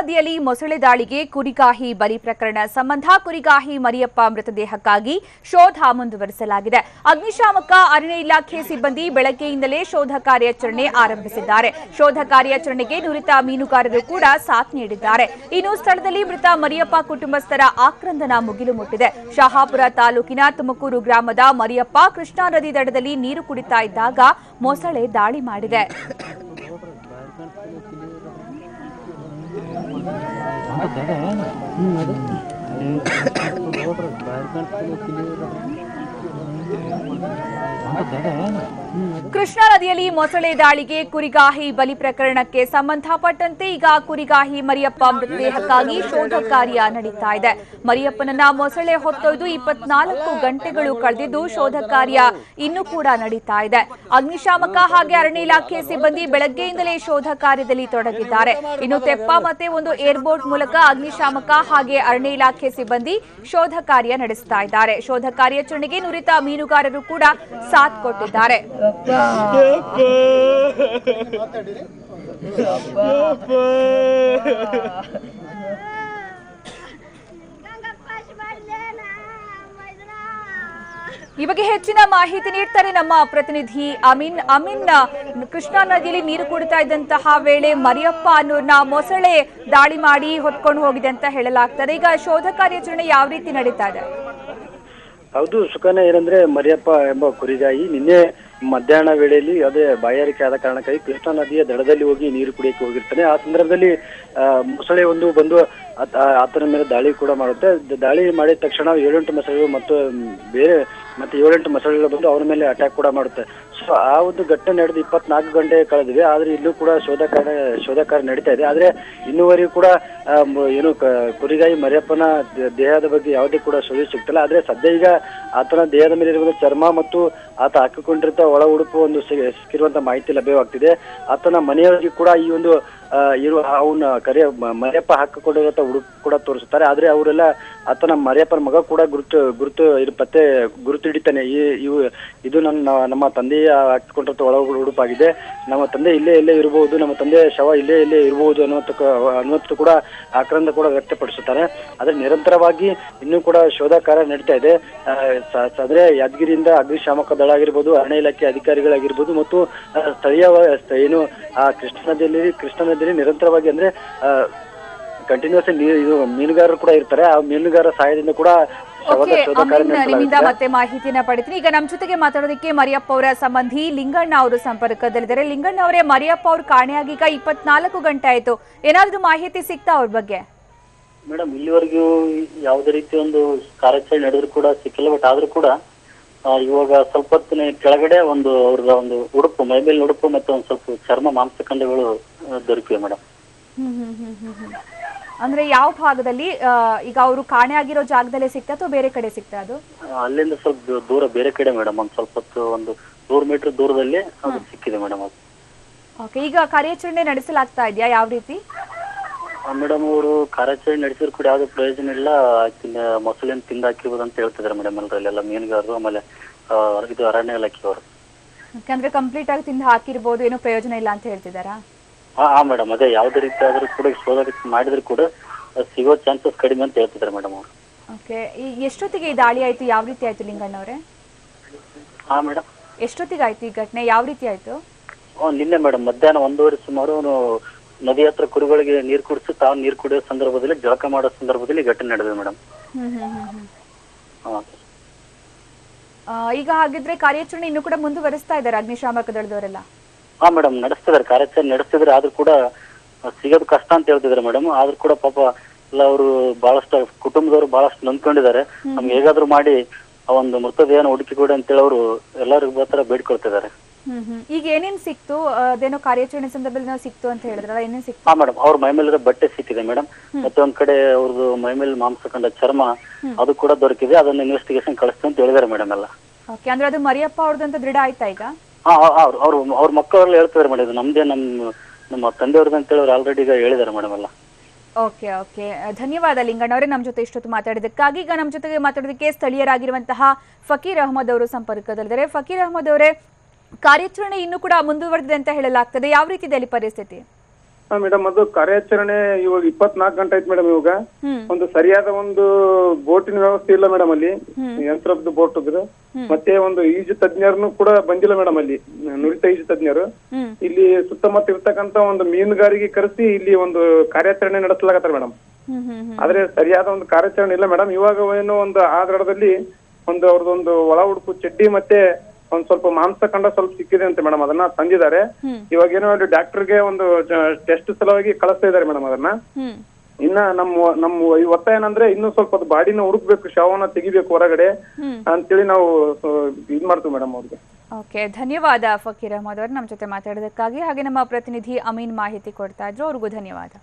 ನದಿಯಲ್ಲಿ ಮೊಸಳೆ ದಾಳಿಗೆ ಕುರಿಗಾಹಿ ಬಲಿ ಪ್ರಕರಣ ಸಂಬಂಧ ಕುರಿಗಾಹಿ ಮರಿಯಪ್ಪ ಮೃತದೇಹಕ್ಕಾಗಿ ಶೋಧ ಮುಂದುವರಿಸಲಾಗಿದೆ. ಅಗ್ನಿಶಾಮಕ ಅರಣ್ಯ ಇಲಾಖೆ ಸಿಬ್ಬಂದಿ ಬೆಳಗ್ಗೆಯಿಂದಲೇ ಶೋಧ ಕಾರ್ಯಾಚರಣೆ ಆರಂಭಿಸಿದ್ದಾರೆ. ಶೋಧ ಕಾರ್ಯಾಚರಣೆಗೆ ನುರಿತ ಮೀನುಗಾರರು ಕೂಡ ಸಾಥ್ ನೀಡಿದ್ದಾರೆ. ಇನ್ನು ಸ್ಥಳದಲ್ಲಿ ಮೃತ ಮರಿಯಪ್ಪ ಕುಟುಂಬಸ್ಥರ ಆಕ್ರಂದನ ಮುಗಿಲು ಮುಟ್ಟಿದೆ. ಶಹಾಪುರ ತಾಲೂಕಿನ ತುಮಕೂರು ಗ್ರಾಮದ ಮರಿಯಪ್ಪ ಕೃಷ್ಣಾ ನದಿ ದಡದಲ್ಲಿ ನೀರು ಕುಡಿತಾ ಇದ್ದಾಗ ಮೊಸಳೆ ದಾಳಿ ಮಾಡಿದೆ. ಕೃಷ್ಣಾ ನದಿಯಲ್ಲಿ ಮೊಸಳೆ ದಾಳಿಗೆ ಕುರಿಗಾಹಿ ಬಲಿ ಪ್ರಕರಣಕ್ಕೆ ಸಂಬಂಧಪಟ್ಟಂತೆ ಈಗ ಕುರಿಗಾಹಿ ಮರಿಯಪ್ಪ ಮೃತದೇಹಕ್ಕಾಗಿ ಶೋಧ ಕಾರ್ಯ ನಡೀತಾ ಇದೆ. ಮರಿಯಪ್ಪನನ್ನ ಮೊಸಳೆ ಹೊತ್ತೊಯ್ದು 24 ಗಂಟೆಗಳು ಕಳೆದಿದ್ದು ಶೋಧ ಕಾರ್ಯ ಇನ್ನೂ ಕೂಡ ನಡೀತಾ ಇದೆ. ಅಗ್ನಿಶಾಮಕ ಹಾಗೆ ಅರಣ್ಯ ಇಲಾಖೆ ಸಿಬ್ಬಂದಿ ಬೆಳಗ್ಗೆಯಿಂದಲೇ ಶೋಧ ಕಾರ್ಯದಲ್ಲಿ ತೊಡಗಿದ್ದಾರೆ. ಇನ್ನು ತೆಪ್ಪ ಮತ್ತೆ ಒಂದು ಏರ್ಬೋಟ್ ಮೂಲಕ ಅಗ್ನಿಶಾಮಕ ಹಾಗೆ ಅರಣ್ಯ ಇಲಾಖೆ ಸಿಬ್ಬಂದಿ ಶೋಧ ಕಾರ್ಯ ನಡೆಸ್ತಾ ಇದ್ದಾರೆ. ಶೋಧ ಕಾರ್ಯಾಚರಣೆಗೆ ನುರಿತ ಮೀನುಗಾರರು ಕೂಡ ಸಾಥ್ ಕೊಟ್ಟಿದ್ದಾರೆ. ಈ ಬಗ್ಗೆ ಹೆಚ್ಚಿನ ಮಾಹಿತಿ ನೀಡ್ತಾರೆ ನಮ್ಮ ಪ್ರತಿನಿಧಿ ಅಮೀನ್. ಕೃಷ್ಣಾ ನದಿಯಲ್ಲಿ ನೀರು ಕುಡಿತಾ ಇದ್ದಂತಹ ವೇಳೆ ಮರಿಯಪ್ಪ ಅನ್ನೋರ್ನ ಮೊಸಳೆ ದಾಳಿ ಮಾಡಿ ಹೊತ್ಕೊಂಡು ಹೋಗಿದೆ ಅಂತ ಹೇಳಲಾಗ್ತದೆ. ಈಗ ಶೋಧ ಕಾರ್ಯಾಚರಣೆ ಯಾವ ರೀತಿ ನಡೀತಾ ಇದೆ? ಹೌದು ಸುಖಾನ, ಏನಂದ್ರೆ ಮರಿಯಪ್ಪ ಎಂಬ ಕುರಿಗಾಯಿ ನಿನ್ನೆ ಮಧ್ಯಾಹ್ನ ವೇಳೆಯಲ್ಲಿ ಅದೇ ಬಾಯಾರಿಕೆ ಆದ ಕಾರಣಕ್ಕಾಗಿ ಕೃಷ್ಣಾ ನದಿಯ ದಡದಲ್ಲಿ ಹೋಗಿ ನೀರು ಕುಡಿಯಕ್ಕೆ ಹೋಗಿರ್ತಾನೆ. ಆ ಸಂದರ್ಭದಲ್ಲಿ ಮೊಸಳೆ ಒಂದು ಬಂದು ಆತನ ಮೇಲೆ ದಾಳಿ ಕೂಡ ಮಾಡುತ್ತೆ. ದಾಳಿ ಮಾಡಿದ ತಕ್ಷಣ 7-8 ಮೊಸಳೆಗಳು ಮತ್ತು ಬೇರೆ ಮತ್ತೆ 7-8 ಮೊಸಳೆಗಳು ಬಂದು ಅವರ ಮೇಲೆ ಅಟ್ಯಾಕ್ ಕೂಡ ಮಾಡುತ್ತೆ. ಸೊ ಆ ಒಂದು ಘಟನೆ ನಡೆದು 24 ಗಂಟೆ ಕಳೆದಿವೆ. ಆದ್ರೆ ಇಲ್ಲೂ ಕೂಡ ಶೋಧ ಕಾರ್ಯ ನಡೀತಾ ಇದೆ. ಆದ್ರೆ ಇನ್ನೂವರೆಗೂ ಕೂಡ ಏನು ಕುರಿಗಾಯಿ ಮರಿಯಪ್ಪನ ದೇಹದ ಬಗ್ಗೆ ಯಾವುದೇ ಕೂಡ ಸುಳಿವು ಸಿಗ್ತಿಲ್ಲ. ಆದ್ರೆ ಸದ್ಯ ಈಗ ಆತನ ದೇಹದ ಮೇಲೆ ಇರುವ ಚರ್ಮ ಮತ್ತು ಆತ ಹಾಕಿಕೊಂಡಿರುವಂತ ಒಳ ಉಡುಪು ಒಂದು ಸಿಕ್ಕಿರುವಂತ ಮಾಹಿತಿ ಲಭ್ಯವಾಗ್ತಿದೆ. ಆತನ ಮನೆಯವರಿಗೆ ಕೂಡ ಈ ಒಂದು ಅವನ ಮರಿಯಪ್ಪ ಹಾಕಿಕೊಂಡಿರುವಂತ ಉಡುಪು ಕೂಡ ತೋರಿಸುತ್ತಾರೆ. ಆದ್ರೆ ಅವರೆಲ್ಲ ಆತನ ಮರಿಯಪ್ಪನ ಮಗ ಕೂಡ ಗುರುತು ಹಿಡಿತಾನೆ. ಇದು ನಮ್ಮ ತಂದೆಯ ಹಾಕಿಕೊಂಡಿರುವಂತ ಒಳ ಉಡುಪಾಗಿದೆ, ನಮ್ಮ ತಂದೆ ಇಲ್ಲೇ ಇರಬಹುದು, ನಮ್ಮ ತಂದೆಯ ಶವ ಇಲ್ಲೇ ಇರಬಹುದು ಅನ್ನುವಂಥ ಕೂಡ ಆಕ್ರಂದ ಕೂಡ ವ್ಯಕ್ತಪಡಿಸುತ್ತಾರೆ. ಆದ್ರೆ ನಿರಂತರವಾಗಿ ಇನ್ನೂ ಕೂಡ ಶೋಧ ಕಾರ್ಯ ನಡೀತಾ ಇದೆ. ಆದ್ರೆ ಯಾದಗಿರಿಯಿಂದ ಅಗ್ನಿಶಾಮಕ ದಳ ಆಗಿರ್ಬೋದು, ಅರಣ್ಯ ಇಲಾಖೆ ಅಧಿಕಾರಿಗಳಾಗಿರ್ಬೋದು ಮತ್ತು ಸ್ಥಳೀಯ ಏನು ಆ ಕೃಷ್ಣಾ ನದಿಯಲ್ಲಿ ನಿರಂತರವಾಗಿ ಅಂದ್ರೆ ಕಂಟಿನ್ಯೂಸ್ ಮೀನುಗಾರರು ಕೂಡ ಇರ್ತಾರೆ. ಆ ಮೀನುಗಾರರ ಸಹಾಯದಿಂದ ಕೂಡ ನಿಮ್ಮಿಂದ ಮತ್ತೆ ಮಾಹಿತಿಯನ್ನ ಪಡಿತೀನಿ. ಈಗ ನಮ್ಮ ಜೊತೆಗೆ ಮಾತಾಡೋದಕ್ಕೆ ಮರಿಯಪ್ಪ ಅವರ ಸಂಬಂಧಿ ಲಿಂಗಣ್ಣ ಅವರು ಸಂಪರ್ಕದಲ್ಲಿದ್ದಾರೆ. ಲಿಂಗಣ್ಣ ಅವರೇ, ಮರಿಯಪ್ಪ ಅವ್ರು ಕಾಣೆಯಾಗಿ ಈಗ 24 ಗಂಟೆ ಆಯ್ತು, ಏನಾದ್ರೂ ಮಾಹಿತಿ ಸಿಗ್ತಾ ಅವ್ರ ಬಗ್ಗೆ? ಮೇಡಮ್, ಇಲ್ಲಿವರೆಗೂ ಯಾವುದೇ ರೀತಿ ಒಂದು ಕಾರ್ಯಾಚರಣೆ ನಡೆದ್ರು ಕೂಡ ಸಿಕ್ಕಿಲ್ಲ. ಬಟ್ ಆದ್ರೂ ಕೂಡ ಇವಾಗ ಸ್ವಲ್ಪ ಹೊತ್ತಿನ ಕೆಳಗಡೆ ಅವ್ರದ ಒಂದು ಉಡುಪು, ಮೈಮೇಲಿನ ಉಡುಪು ಮತ್ತೆ ಒಂದ್ ಸ್ವಲ್ಪ ಚರ್ಮ ಮಾಂಸಖಂಡಗಳು ದೊರಕಿವೆ ಮೇಡಮ್. ಅಂದ್ರೆ ಯಾವ ಭಾಗದಲ್ಲಿ? ಈಗ ಅವರು ಕಾಣೆ ಆಗಿರೋ ಜಾಗದಲ್ಲೇ ಸಿಕ್ತಾ ಅಥವಾ ಬೇರೆ ಕಡೆ ಸಿಕ್ತಾ? ಅದು ಅಲ್ಲಿಂದ ಸ್ವಲ್ಪ ದೂರ ಬೇರೆ ಕಡೆ ಮೇಡಮ್, ಒಂದ್ ಸ್ವಲ್ಪ ಹೊತ್ತು ಒಂದು 100 ಮೀಟರ್ ದೂರದಲ್ಲಿ ಅದು ಸಿಕ್ಕಿದೆ ಮೇಡಮ್. ಅದು ಓಕೆ, ಈಗ ಕಾರ್ಯಾಚರಣೆ ನಡೆಸಲಾಗ್ತಾ ಇದೆಯಾ? ಯಾವ ರೀತಿ ಮೇಡಮ್? ಅವರು ಕಾರ್ಯಾಚರಣೆ ನಡೆಸಿದ್ರು ಕೂಡ ಯಾವ್ದು ಪ್ರಯೋಜನ ಇಲ್ಲ, ಮೊಸಳೆಯನ್ನು ತಿಂದಾಕಿರ್ಬೋದು ಅಂತ ಹೇಳ್ತಿದಾರೆ ಮೇಡಮ್. ಅಲ್ಲೆಲ್ಲ ಮೀನುಗಾರರು ಆಮೇಲೆ ಇದು ಅರಣ್ಯ ಇಲಾಖೆಯವರು. ಅಂದ್ರೆ ಕಂಪ್ಲೀಟ್ ಆಗಿ ತಿಂದು ಹಾಕಿರ್ಬೋದು, ಏನೋ ಪ್ರಯೋಜನ ಇಲ್ಲ ಅಂತ ಹೇಳ್ತಿದಾರಾ? ಹಾ ಮೇಡಮ್, ಅದೇ ಯಾವ್ದೇ ರೀತಿ ಆದ್ರೂ ಕೂಡ ಶೋಧ ಮಾಡಿದ್ರು ಕೂಡ ಸಿಗೋ ಚಾನ್ಸಸ್ ಕಡಿಮೆ ಅಂತ ಹೇಳ್ತಿದ್ದಾರೆ ಮೇಡಮ್ ಅವರು. ಓಕೆ, ಎಷ್ಟೊತ್ತಿಗೆ ಈ ದಾಳಿ ಆಯ್ತು? ಯಾವ ರೀತಿ ಆಯ್ತು ಲಿಂಗಣ್ಣ ಅವರೇ? ಹಾ ಮೇಡಮ್, ಎಷ್ಟೊತ್ತಿಗೆ ಆಯ್ತು ಈ ಘಟನೆ? ಯಾವ ರೀತಿ ಆಯ್ತು? ನಿನ್ನೆ ಮೇಡಮ್ ಮಧ್ಯಾಹ್ನ 1:30 ಸುಮಾರು ನದಿ ಹತ್ರ ಕುರಿಗಳಿಗೆ ನೀರು ಕುಡಿಸಿ ತಾವು ನೀರು ಕುಡಿಯೋ ಸಂದರ್ಭದಲ್ಲಿ, ಜಳಕ ಮಾಡೋ ಸಂದರ್ಭದಲ್ಲಿ ಘಟನೆ ನಡೆದಿದೆ ಮೇಡಮ್. ಈಗ ಹಾಗಿದ್ರೆ ಕಾರ್ಯಾಚರಣೆ ಇನ್ನೂ ಕೂಡ ಮುಂದುವರಿಸ್ತಾ ಇದ್ದಾರೆ ಅಗ್ನಿಶಾಮಕ ದಳದವರೆಲ್ಲ? ಹಾ ಮೇಡಮ್, ನಡೆಸ್ತಿದ್ದಾರೆ, ಕಾರ್ಯಾಚರಣೆ ನಡೆಸ್ತಿದ್ರೆ. ಆದ್ರೂ ಕೂಡ ಸಿಗೋದು ಕಷ್ಟ ಅಂತ ಹೇಳ್ತಿದ್ದಾರೆ ಮೇಡಮ್. ಆದ್ರೂ ಕೂಡ ಪಾಪ ಎಲ್ಲ ಅವರು ಬಹಳಷ್ಟು ಕುಟುಂಬದವರು ಬಹಳಷ್ಟು ನೊಂದ್ಕೊಂಡಿದ್ದಾರೆ. ನಮ್ಗೆ ಹೇಗಾದ್ರು ಮಾಡಿ ಆ ಒಂದು ಮೃತದೇಹನ ಹುಡುಕಿ ಕೊಡಿ ಅಂತೇಳಿ ಅವರು ಎಲ್ಲರಿಗೂ ಹತ್ರ ಬೇಡ್ಕೊಳ್ತಿದ್ದಾರೆ. ಈಗ ಏನೇನ್ ಸಿಕ್ತು? ಅದೇನೋ ಕಾರ್ಯಾಚರಣೆ ಸಂದರ್ಭದಲ್ಲಿ ಸಿಕ್ತು ಅಂತ ಹೇಳಿದ್ರಲ್ಲ, ಏನೇನ್ ಸಿಕ್ತು? ಹಾ ಮೇಡಮ್, ಅವ್ರ ಮೈಮೇಲಿರೋ ಬಟ್ಟೆ ಸಿಕ್ಕಿದೆ ಮೇಡಮ್. ಮತ್ತೆ ಒಂದ್ ಕಡೆ ಅವ್ರದ್ದು ಮೈಮೇಲೆ ಮಾಂಸಖಂಡ ಚರ್ಮ ಅದು ಕೂಡ ದೊರಕಿದೆ. ಅದನ್ನ ಇನ್ವೆಸ್ಟಿಗೇಷನ್ ಕಳಿಸ್ತು ಅಂತ ಹೇಳಿದಾರೆ ಮೇಡಮ್ ಎಲ್ಲ. ಓಕೆ, ಅಂದ್ರೆ ಅದು ಮರಿಯಪ್ಪ ಅವ್ರದ್ದು ದೃಢ ಆಯ್ತಾ ಈಗ? ಅವ್ರ ಮಕ್ಕಳೆಲ್ಲ ಹೇಳ್ತಿದಾರೆ ಮೇಡಮ್, ಇದು ನಮ್ದೇ ನಮ್ಮ ತಂದೆಯವ್ರದ್ದು ಅಂತ ಹೇಳಿ ಆಲ್ರೆಡಿ ಈಗ ಹೇಳಿದಾರೆ ಮೇಡಮ್ ಎಲ್ಲ. ಓಕೆ ಓಕೆ, ಧನ್ಯವಾದ ಲಿಂಗಣ್ಣ ಅವರೇ ನಮ್ಮ ಜೊತೆ ಇಷ್ಟೊತ್ತು ಮಾತಾಡಿದ್ದಕ್ಕಾಗಿ. ಈಗ ನಮ್ಮ ಜೊತೆಗೆ ಮಾತಾಡೋದಕ್ಕೆ ಸ್ಥಳೀಯರಾಗಿರುವಂತಹ ಫಕೀರ್ ಅಹಮದ್ ಅವರು ಸಂಪರ್ಕದಲ್ಲಿದ್ದಾರೆ. ಫಕೀರ್ ಅಹಮದ್ ಅವರೇ, ಕಾರ್ಯಾಚರಣೆ ಇನ್ನೂ ಕೂಡ ಮುಂದುವರೆದಿದೆ ಅಂತ ಹೇಳಲಾಗ್ತದೆ, ಯಾವ ರೀತಿ ಇದೆ ಅಲ್ಲಿ ಪರಿಸ್ಥಿತಿ? ಮೇಡಮ್ ಅದು ಕಾರ್ಯಾಚರಣೆ ಇವಾಗ 24 ಗಂಟೆ ಆಯ್ತು ಮೇಡಮ್. ಇವಾಗ ಹ್ಮ್ ಒಂದು ಸರಿಯಾದ ಒಂದು ಬೋಟಿನ ವ್ಯವಸ್ಥೆ ಇಲ್ಲ ಮೇಡಮ್ ಅಲ್ಲಿ, ಯಂತ್ರದ್ದು ಬೋಟ್ ಇದ್ರು. ಮತ್ತೆ ಒಂದು ಈಜು ತಜ್ಞರನ್ನು ಕೂಡ ಬಂದಿಲ್ಲ ಮೇಡಮ್ ಅಲ್ಲಿ, ನುರಿತ ಈಜು ತಜ್ಞರು. ಹ್ಮ್ ಇಲ್ಲಿ ಸುತ್ತಮುತ್ತ ಇರ್ತಕ್ಕಂತ ಒಂದು ಮೀನುಗಾರಿಕೆ ಕರೆಸಿ ಇಲ್ಲಿ ಒಂದು ಕಾರ್ಯಾಚರಣೆ ನಡೆಸಲಾಗತ್ತಾರ ಮೇಡಮ್. ಹ್ಮ್ ಹ್ಮ್ ಆದ್ರೆ ಸರಿಯಾದ ಒಂದು ಕಾರ್ಯಾಚರಣೆ ಇಲ್ಲ ಮೇಡಮ್. ಇವಾಗ ಏನೋ ಒಂದು ಆ ದಡದಲ್ಲಿ ಒಂದು ಅವ್ರದ್ದೊಂದು ಒಳ ಉಡುಪು ಚಡ್ಡಿ ಮತ್ತೆ ಒಂದ್ ಸ್ವಲ್ಪ ಮಾಂಸಖಂಡ ಸ್ವಲ್ಪ ಸಿಕ್ಕಿದೆ ಅಂತೆ ಮೇಡಮ್, ಅದನ್ನ ತಂದಿದ್ದಾರೆ. ಇವಾಗ ಏನೋ ಡಾಕ್ಟರ್ಗೆ ಒಂದು ಟೆಸ್ಟ್ ಸಲುವಾಗಿ ಕಳಿಸ್ತಾ ಇದಾರೆ ಮೇಡಮ್ ಅದನ್ನ. ಹ್ಮ್ ಇನ್ನ ನಮ್ಮ ಒತ್ತಾಯ ಏನಂದ್ರೆ ಇನ್ನೂ ಸ್ವಲ್ಪ ಅದು ಬಾಡಿನ ಹುಡುಕ್ಬೇಕು, ಶವನ ತೆಗಿಬೇಕು ಹೊರಗಡೆ ಅಂತೇಳಿ ನಾವು ಇದ್ ಮಾಡ್ತೀವಿ ಮೇಡಮ್ ಅವ್ರಿಗೆ. ಓಕೆ, ಧನ್ಯವಾದ ಫಕೀರ್ ಅಹಮದ್ ಅವರು ನಮ್ಮ ಜೊತೆ ಮಾತಾಡೋದಕ್ಕಾಗಿ. ಹಾಗೆ ನಮ್ಮ ಪ್ರತಿನಿಧಿ ಅಮೀನ್ ಮಾಹಿತಿ ಕೊಡ್ತಾ ಇದ್ರು, ಅವ್ರಿಗೂ ಧನ್ಯವಾದ.